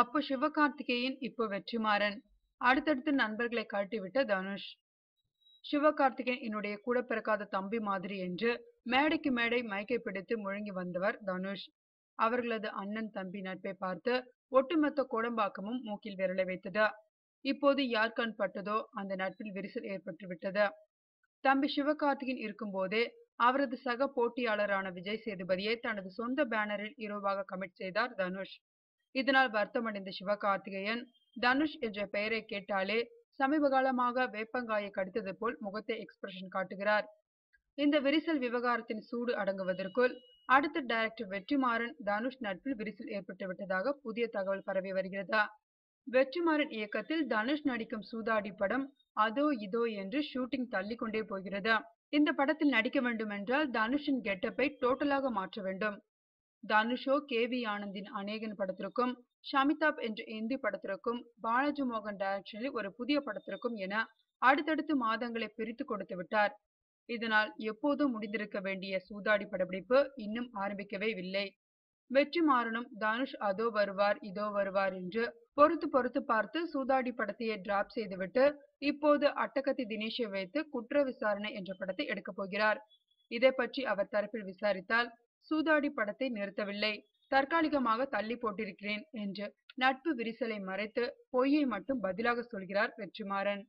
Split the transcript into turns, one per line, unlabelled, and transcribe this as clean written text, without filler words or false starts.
அப்போ சிவகார்த்திகேயன் இப்போ வெற்றிமாறன். அடுத்தடுத்து நண்பர்களை காட்டிவிட்ட தனுஷ். சிவகார்த்திகேயன் என்னுடைய கூட பிறக்காத தம்பி மாதிரி என்று மேடைக்கு மேடை மைக்கை பிடித்து முழங்கி வந்தவர் தனுஷ். அவர்களது அண்ணன் தம்பி நட்பை பார்த்து ஒட்டுமொத்த கோடம்பாக்கமும் மூக்கில் விரலை வைத்தது. இப்போது யார் கண் பட்டதோ அந்த நட்பில் விரிசல் ஏற்பட்டு விட்டது. தம்பி சிவகார்த்திகேயன் இருக்கும் போதே அவரது சக போட்டியாளரான விஜய் சேதுபதியை தனது சொந்த பேனரில் ஹீரோவாக கமிட் செய்தார் தனுஷ். இதனால் வருத்தமடைந்த சிவகார்த்திகேயன் தனுஷ் என்ற பெயரை கேட்டாலே சமீப காலமாக வேப்பங்காயை கடித்தது போல் முகத்தை எக்ஸ்பிரஷன் காட்டுகிறார். இந்த விரிசல் விவகாரத்தின் சூடு அடங்குவதற்குள் அடுத்த டைரக்டர் வெற்றிமாறன் தனுஷ் நட்பில் விரிசல் ஏற்பட்டு விட்டதாக புதிய தகவல் பரவி வருகிறது. வெற்றிமாறன் இயக்கத்தில் தனுஷ் நடிக்கும் சூதாடி படம் அதோ இதோ என்று ஷூட்டிங் தள்ளி கொண்டே போகிறது. இந்த படத்தில் நடிக்க வேண்டும் என்றால் தனுஷின் கெட்டப்பை டோட்டலாக மாற்ற வேண்டும். தனுஷோ கேவி ஆனந்தின் அநேகன் படத்திற்கும் ஷமிதாப் என்ற இந்தி படத்திற்கும் பாலாஜி மோகன் டைரக்ஷனில் ஒரு புதிய படத்திற்கும் என அடுத்தடுத்து மாதங்களை பிரித்து கொடுத்து விட்டார். இதனால் எப்போதும் முடிந்திருக்க வேண்டிய சூதாடி படப்பிடிப்பு இன்னும் ஆரம்பிக்கவே இல்லை. வெற்றிமாறனும் தனுஷ் அதோ வருவார் இதோ வருவார் என்று பொறுத்து பார்த்து சூதாடி படத்தையே டிராப் செய்துவிட்டு இப்போது அட்டகத்தி தினேஷை வைத்து குற்ற விசாரணை என்ற படத்தை எடுக்கப் போகிறார். இதை பற்றி அவர் தரப்பில் விசாரித்தால் சூதாடி படத்தை நிறுத்தவில்லை, தற்காலிகமாக தள்ளி போட்டிருக்கிறேன் என்று நட்பு விரிசலை மறைத்து பொய்யை மட்டும் பதிலாக சொல்கிறார் வெற்றிமாறன்.